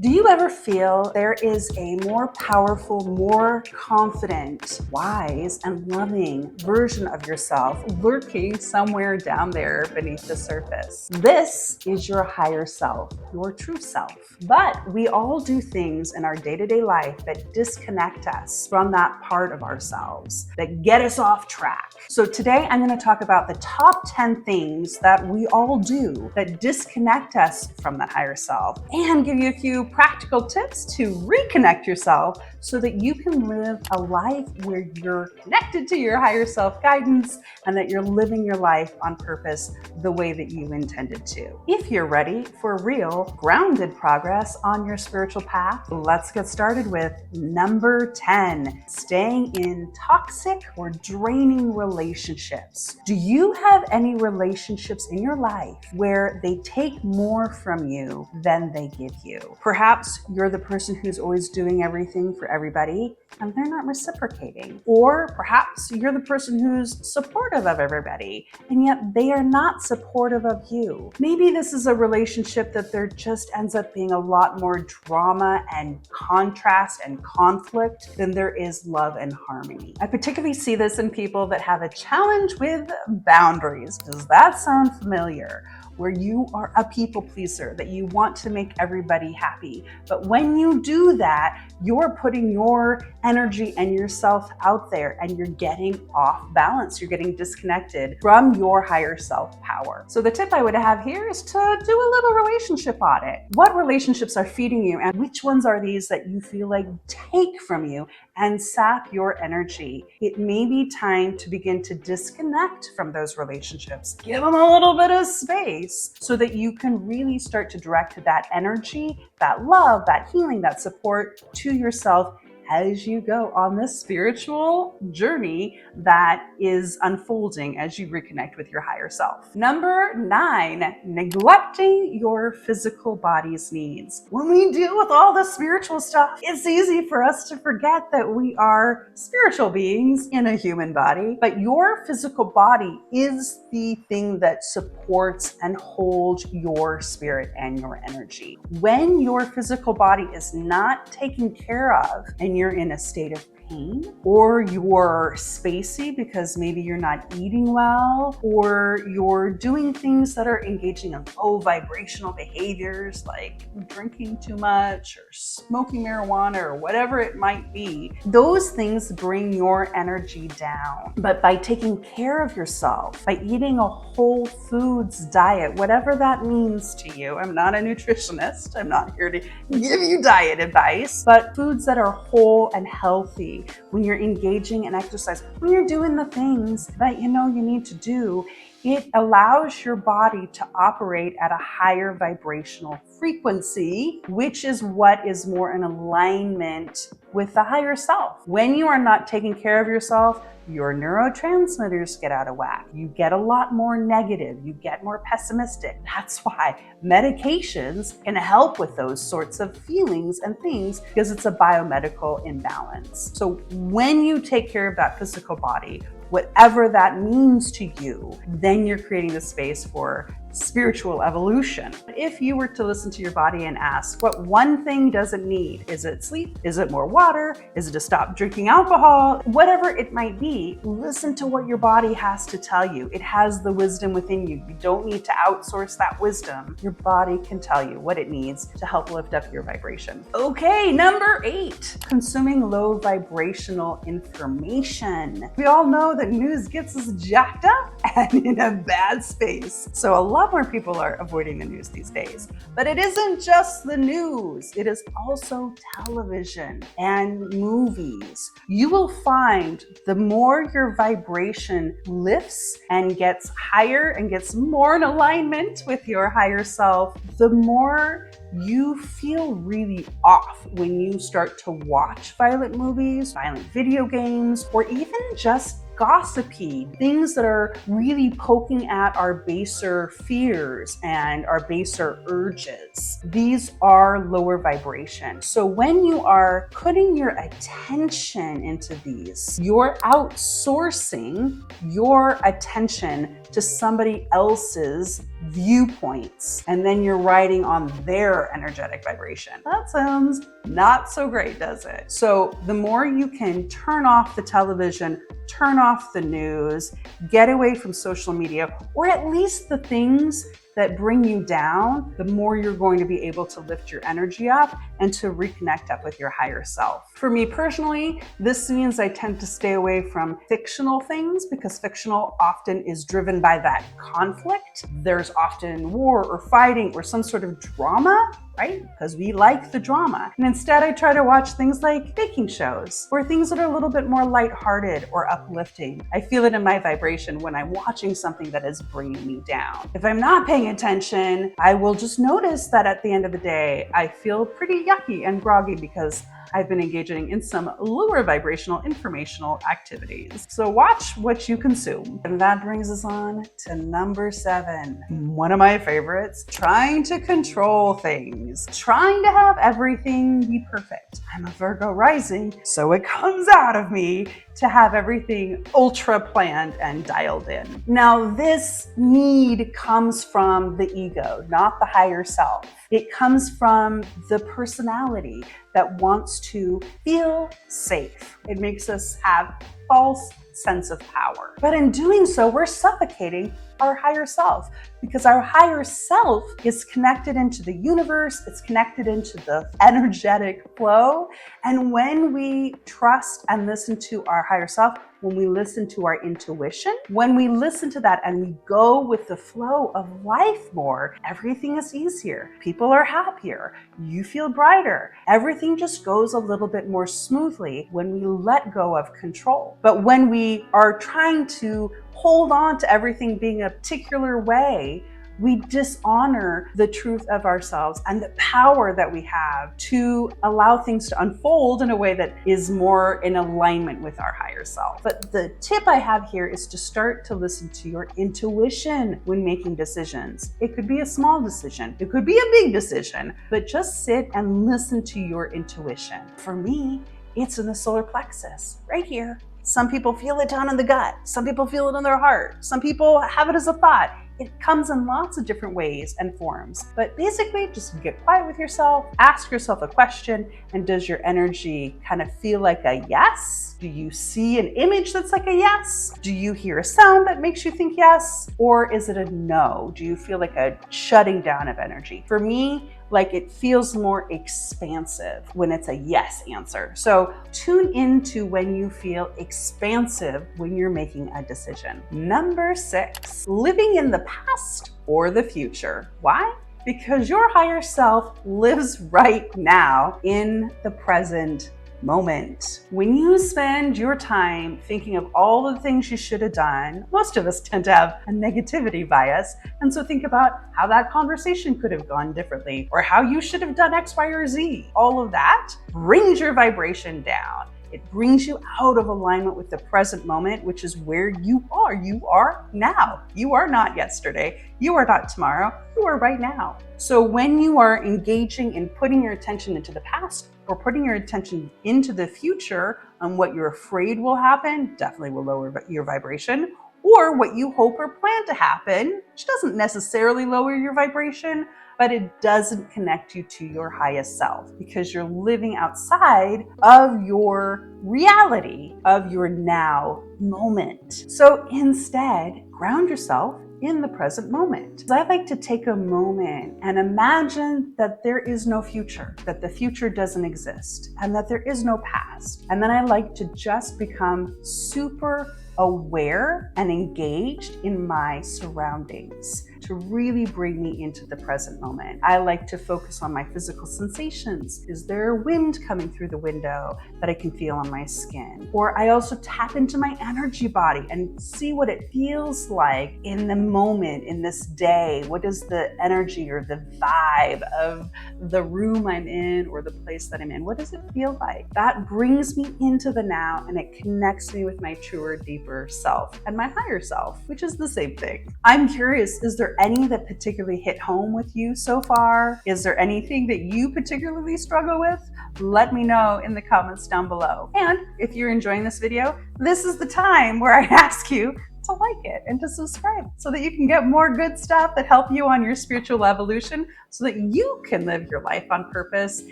Do you ever feel there is a more powerful, more confident, wise, and loving version of yourself lurking somewhere down there beneath the surface? This is your higher self, your true self. But we all do things in our day-to-day life that disconnect us from that part of ourselves, that get us off track. So today I'm going to talk about the top 10 things that we all do that disconnect us from that higher self, and give you a few practical tips to reconnect yourself so that you can live a life where you're connected to your higher self guidance and that you're living your life on purpose the way that you intended to. If you're ready for real, grounded progress on your spiritual path, let's get started with number 10, staying in toxic or draining relationships. Do you have any relationships in your life where they take more from you than they give you? Perhaps you're the person who's always doing everything for everybody and they're not reciprocating. Or perhaps you're the person who's supportive of everybody and yet they are not supportive of you. Maybe this is a relationship that there just ends up being a lot more drama and contrast and conflict than there is love and harmony. I particularly see this in people that have a challenge with boundaries. Does that sound familiar? Where you are a people pleaser, that you want to make everybody happy. But when you do that, you're putting your energy and yourself out there and you're getting off balance. You're getting disconnected from your higher self power. So the tip I would have here is to do a little relationship audit. What relationships are feeding you and which ones are these that you feel like take from you and sap your energy? It may be time to begin to disconnect from those relationships. Give them a little bit of space so that you can really start to direct that energy, that love, that healing, that support to yourself as you go on this spiritual journey that is unfolding as you reconnect with your higher self. Number 9, neglecting your physical body's needs. When we deal with all the spiritual stuff, it's easy for us to forget that we are spiritual beings in a human body, but your physical body is the thing that supports and holds your spirit and your energy. When your physical body is not taken care of and you're in a state of pain, or you're spacey because maybe you're not eating well, or you're doing things that are engaging in low vibrational behaviors like drinking too much or smoking marijuana or whatever it might be, those things bring your energy down. But by taking care of yourself, by eating a whole foods diet, whatever that means to you, I'm not a nutritionist, I'm not here to give you diet advice, but foods that are whole and healthy, when you're engaging in exercise, when you're doing the things that you know you need to do, it allows your body to operate at a higher vibrational frequency, which is what is more in alignment with the higher self. When you are not taking care of yourself, your neurotransmitters get out of whack. You get a lot more negative. You get more pessimistic. That's why medications can help with those sorts of feelings and things, because it's a biomedical imbalance. So when you take care of that physical body, whatever that means to you, then you're creating the space for spiritual evolution. If you were to listen to your body and ask, what one thing does it need? Is it sleep? Is it more water? Is it to stop drinking alcohol? Whatever it might be, listen to what your body has to tell you. It has the wisdom within you. You don't need to outsource that wisdom. Your body can tell you what it needs to help lift up your vibration. Okay, number 8, consuming low vibrational information. We all know that news gets us jacked up and in a bad space. So a lot more people are avoiding the news these days. But it isn't just the news. It is also television and movies. You will find the more your vibration lifts and gets higher and gets more in alignment with your higher self, the more you feel really off when you start to watch violent movies, violent video games, or even just gossipy things that are really poking at our baser fears and our baser urges. These are lower vibration. So when you are putting your attention into these, you're outsourcing your attention to somebody else's viewpoints, and then you're riding on their energetic vibration. That sounds not so great, does it? So the more you can turn off the television, turn off the news, get away from social media, or at least the things that bring you down, the more you're going to be able to lift your energy up and to reconnect up with your higher self. For me personally, this means I tend to stay away from fictional things because fictional often is driven by that conflict. There's often war or fighting or some sort of drama, right? Because we like the drama. And instead I try to watch things like baking shows or things that are a little bit more lighthearted or uplifting. I feel it in my vibration when I'm watching something that is bringing me down. If I'm not paying attention, I will just notice that at the end of the day, I feel pretty yucky and groggy because I've been engaging in some lower vibrational informational activities. So watch what you consume. And that brings us on to number 7. One of my favorites, trying to control things, trying to have everything be perfect. I'm a Virgo rising, so it comes out of me to have everything ultra planned and dialed in. Now, this need comes from the ego, not the higher self. It comes from the personality that wants to feel safe. It makes us have false sense of power. But in doing so, we're suffocating our higher self because our higher self is connected into the universe, it's connected into the energetic flow. And when we trust and listen to our higher self, when we listen to our intuition, when we listen to that and we go with the flow of life more, everything is easier. People are happier. You feel brighter. Everything just goes a little bit more smoothly when we let go of control. But when we are trying to hold on to everything being a particular way, we dishonor the truth of ourselves and the power that we have to allow things to unfold in a way that is more in alignment with our higher self. But the tip I have here is to start to listen to your intuition when making decisions. It could be a small decision, it could be a big decision, but just sit and listen to your intuition. For me, it's in the solar plexus, right here. Some people feel it down in the gut. Some people feel it in their heart. Some people have it as a thought. It comes in lots of different ways and forms. But basically, just get quiet with yourself, ask yourself a question, and does your energy kind of feel like a yes? Do you see an image that's like a yes? Do you hear a sound that makes you think yes? Or is it a no? Do you feel like a shutting down of energy? For me, like it feels more expansive when it's a yes answer. So tune into when you feel expansive when you're making a decision. Number 6, living in the past or the future. Why? Because your higher self lives right now in the present moment. When you spend your time thinking of all the things you should have done, most of us tend to have a negativity bias. And so think about how that conversation could have gone differently or how you should have done X, Y, or Z. All of that brings your vibration down. It brings you out of alignment with the present moment, which is where you are. You are now. You are not yesterday. You are not tomorrow. You are right now. So when you are engaging in putting your attention into the past or putting your attention into the future on what you're afraid will happen, definitely will lower your vibration, or what you hope or plan to happen, which doesn't necessarily lower your vibration, but it doesn't connect you to your highest self because you're living outside of your reality, of your now moment. So instead, ground yourself in the present moment. I like to take a moment and imagine that there is no future, that the future doesn't exist, and that there is no past. And then I like to just become super aware and engaged in my surroundings to really bring me into the present moment. I like to focus on my physical sensations. Is there wind coming through the window that I can feel on my skin? Or I also tap into my energy body and see what it feels like in the moment, in this day. What is the energy or the vibe of the room I'm in or the place that I'm in? What does it feel like? That brings me into the now and it connects me with my truer, deeper self and my higher self, which is the same thing. I'm curious, is there any that particularly hit home with you so far? Is there anything that you particularly struggle with? Let me know in the comments down below. And if you're enjoying this video, this is the time where I ask you to like it and to subscribe so that you can get more good stuff that help you on your spiritual evolution so that you can live your life on purpose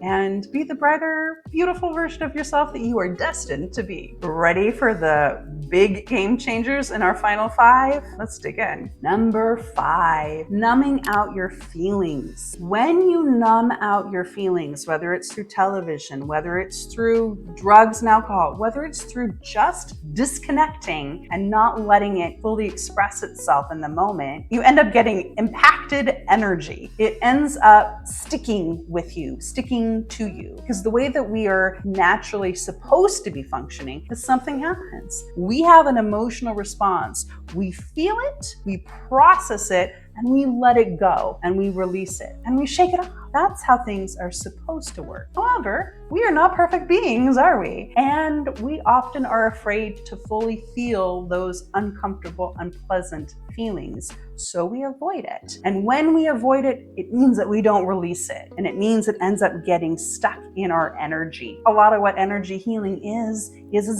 and be the brighter, beautiful version of yourself that you are destined to be. Ready for the big game changers in our final 5? Let's dig in. Number 5, numbing out your feelings. When you numb out your feelings, whether it's through television, whether it's through drugs and alcohol, whether it's through just disconnecting and not letting it fully express itself in the moment, you end up getting impacted energy. It ends up sticking with you, sticking to you. Because the way that we are naturally supposed to be functioning is something happens. We have an emotional response. We feel it, we process it, and we let it go, and we release it, and we shake it off. That's how things are supposed to work. However, we are not perfect beings, are we? And we often are afraid to fully feel those uncomfortable, unpleasant feelings. So we avoid it. And when we avoid it, it means that we don't release it. And it means it ends up getting stuck in our energy. A lot of what energy healing is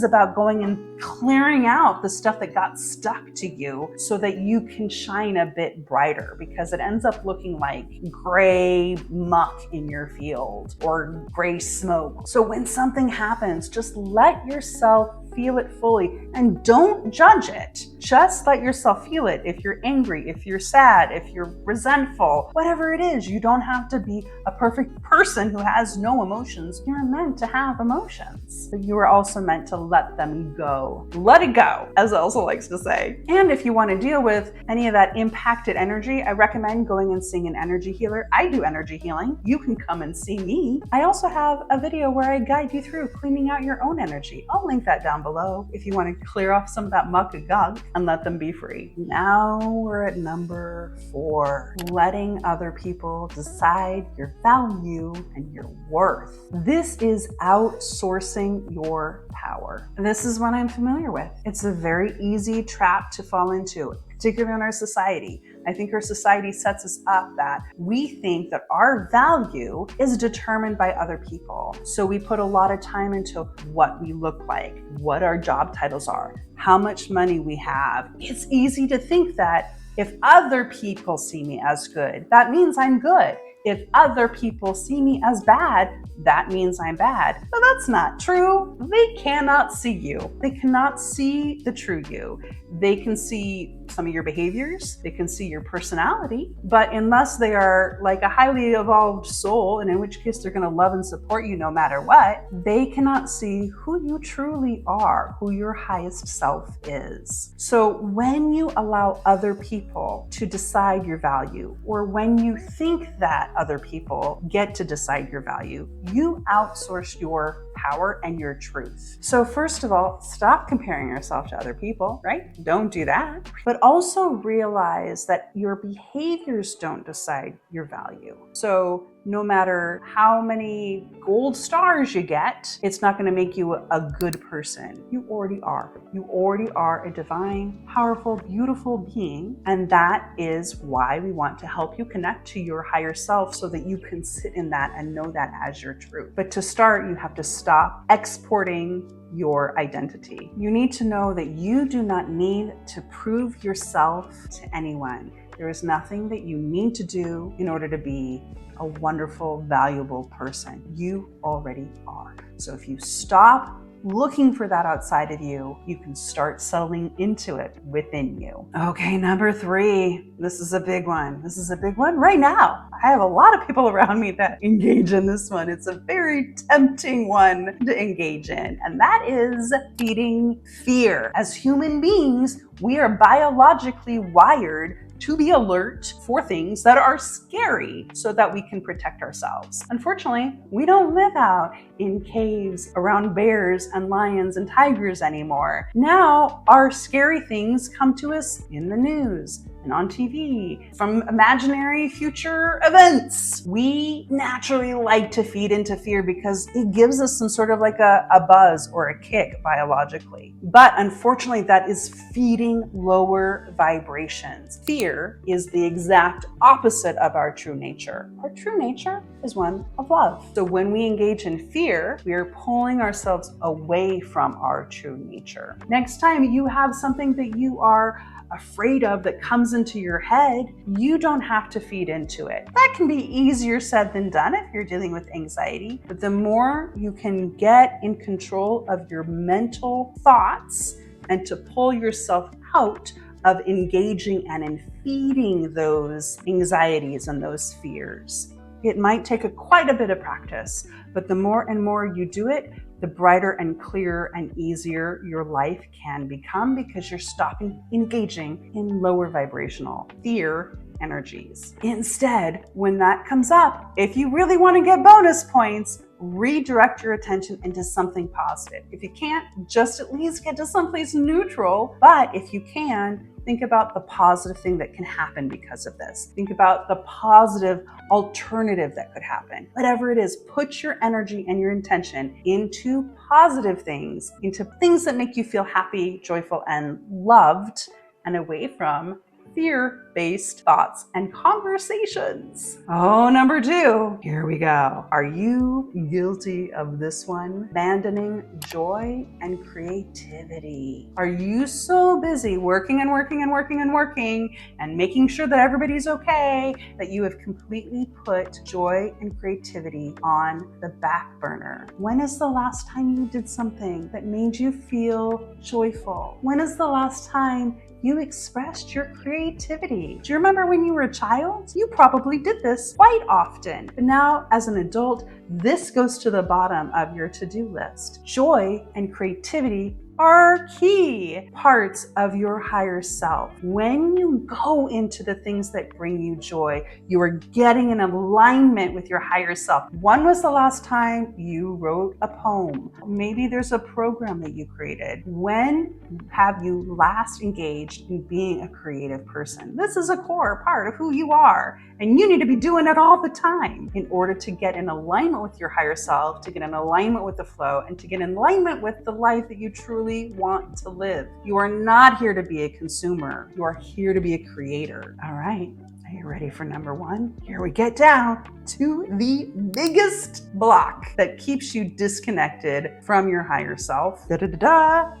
about going and clearing out the stuff that got stuck to you so that you can shine a bit brighter, because it ends up looking like gray muck in your field or gray smoke. So when something happens, just let yourself feel it fully and don't judge it. Just let yourself feel it. If you're angry, if you're sad, if you're resentful, whatever it is, you don't have to be a perfect person who has no emotions. You're meant to have emotions, but you are also meant to let them go. Let it go, as Elsa likes to say. And if you want to deal with any of that impacted energy, I recommend going and seeing an energy healer. I do energy healing. You can come and see me. I also have a video where I guide you through cleaning out your own energy. I'll link that down below if you want to clear off some of that muck and gunk and let them be free. Now we're at number 4, letting other people decide your value and your worth. This is outsourcing your power. This is one I'm familiar with. It's a very easy trap to fall into, particularly in our society. I think our society sets us up that we think that our value is determined by other people. So we put a lot of time into what we look like, what our job titles are, how much money we have. It's easy to think that if other people see me as good, that means I'm good. If other people see me as bad, that means I'm bad. But that's not true. They cannot see you. They cannot see the true you. They can see some of your behaviors. They can see your personality. But unless they are like a highly evolved soul, and in which case they're going to love and support you no matter what, they cannot see who you truly are, who your highest self is. So when you allow other people to decide your value, or when you think that other people get to decide your value, you outsource your power and your truth. So first of all, stop comparing yourself to other people, right? Don't do that. But also realize that your behaviors don't decide your value. So no matter how many gold stars you get, it's not going to make you a good person. You already are. You already are a divine, powerful, beautiful being. And that is why we want to help you connect to your higher self so that you can sit in that and know that as your truth. But to start, you have to stop exporting your identity. You need to know that you do not need to prove yourself to anyone. There is nothing that you need to do in order to be a wonderful, valuable person. You already are. So if you stop looking for that outside of you, you can start settling into it within you. Okay, number 3. This is a big one. This is a big one right now. I have a lot of people around me that engage in this one. It's a very tempting one to engage in, and that is feeding fear. As human beings, we are biologically wired to be alert for things that are scary so that we can protect ourselves. Unfortunately, we don't live out in caves around bears and lions and tigers anymore. Now, our scary things come to us in the news. and on TV, from imaginary future events. We naturally like to feed into fear because it gives us some sort of like a buzz or a kick biologically. But unfortunately, that is feeding lower vibrations. Fear is the exact opposite of our true nature. Our true nature is one of love. So when we engage in fear, we are pulling ourselves away from our true nature. Next time you have something that you are afraid of that comes into your head, you don't have to feed into it. That can be easier said than done if you're dealing with anxiety, but the more you can get in control of your mental thoughts and to pull yourself out of engaging and in feeding those anxieties and those fears. It might take quite a bit of practice, but the more and more you do it, the brighter and clearer and easier your life can become because you're stopping engaging in lower vibrational fear energies. Instead, when that comes up, if you really want to get bonus points, redirect your attention into something positive. If you can't, just at least get to someplace neutral. But if you can, think about the positive thing that can happen because of this. Think about the positive alternative that could happen. Whatever it is, put your energy and your intention into positive things, into things that make you feel happy, joyful, and loved, and away from fear-based thoughts and conversations. Oh, number 2, here we go. Are you guilty of this one? Abandoning joy and creativity. Are you so busy working and working and working and working and making sure that everybody's okay that you have completely put joy and creativity on the back burner? When is the last time you did something that made you feel joyful? When is the last time you expressed your creativity? Do you remember when you were a child? You probably did this quite often. But now, as an adult, this goes to the bottom of your to-do list. Joy and creativity are key parts of your higher self. When you go into the things that bring you joy, you are getting in alignment with your higher self. When was the last time you wrote a poem? Maybe there's a program that you created. When have you last engaged in being a creative person? This is a core part of who you are, and you need to be doing it all the time in order to get in alignment with your higher self, to get in alignment with the flow, and to get in alignment with the life that you truly want to live. You are not here to be a consumer. You are here to be a creator. All right. Are you ready for number 1? Here we get down to the biggest block that keeps you disconnected from your higher self.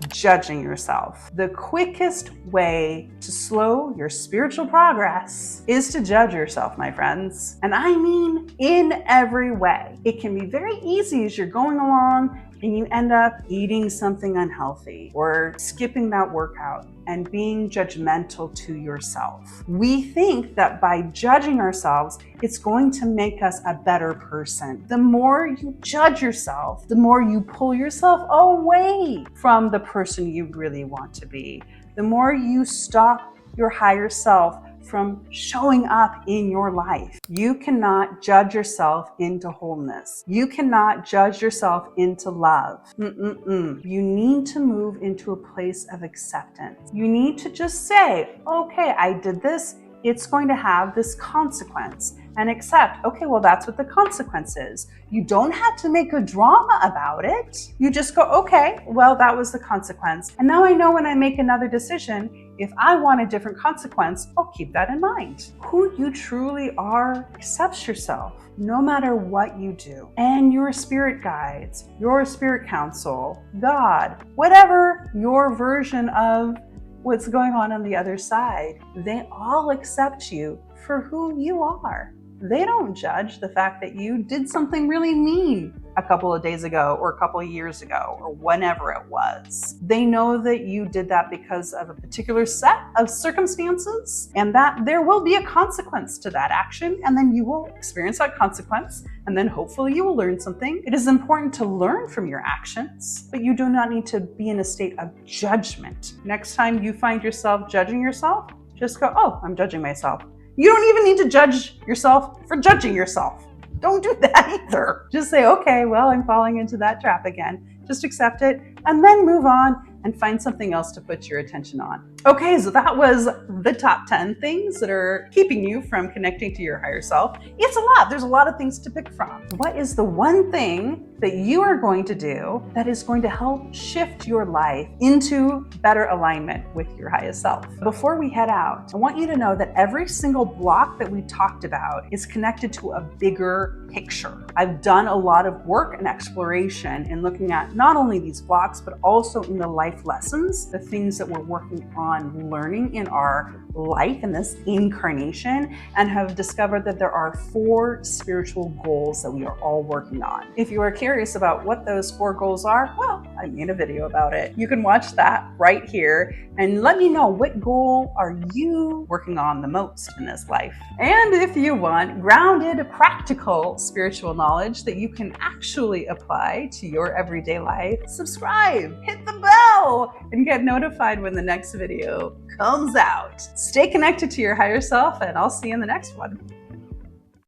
Judging yourself. The quickest way to slow your spiritual progress is to judge yourself, my friends. And I mean in every way. It can be very easy as you're going along and you end up eating something unhealthy or skipping that workout and being judgmental to yourself. We think that by judging ourselves, it's going to make us a better person. The more you judge yourself, the more you pull yourself away from the person you really want to be. The more you stop your higher self from showing up in your life. You cannot judge yourself into wholeness. You cannot judge yourself into love. You need to move into a place of acceptance. You need to just say, okay, I did this. It's going to have this consequence, and accept, okay, well, that's what the consequence is. You don't have to make a drama about it. You just go, okay, well, that was the consequence. And now I know when I make another decision, if I want a different consequence, I'll keep that in mind. Who you truly are accepts yourself, no matter what you do. And your spirit guides, your spirit council, God, whatever your version of what's going on the other side, they all accept you for who you are. They don't judge the fact that you did something really mean a couple of days ago or a couple of years ago or whenever it was. They know that you did that because of a particular set of circumstances and that there will be a consequence to that action, and then you will experience that consequence, and then hopefully you will learn something. It is important to learn from your actions, but you do not need to be in a state of judgment. Next time you find yourself judging yourself, just go, oh, I'm judging myself. You don't even need to judge yourself for judging yourself. Don't do that either. Just say, okay, well, I'm falling into that trap again. Just accept it and then move on and find something else to put your attention on. Okay, so that was the top 10 things that are keeping you from connecting to your higher self. It's a lot. There's a lot of things to pick from. What is the one thing that you are going to do that is going to help shift your life into better alignment with your highest self? Before we head out, I want you to know that every single block that we talked about is connected to a bigger picture. I've done a lot of work and exploration in looking at not only these blocks, but also in the life lessons, the things that we're working on learning in our life in this incarnation, and have discovered that there are 4 spiritual goals that we are all working on. If you are curious about what those 4 goals are, well, I made a video about it. You can watch that right here and let me know, what goal are you working on the most in this life? And if you want grounded, practical spiritual knowledge that you can actually apply to your everyday life, subscribe, hit the bell, and get notified when the next video comes out. Stay connected to your higher self, and I'll see you in the next one.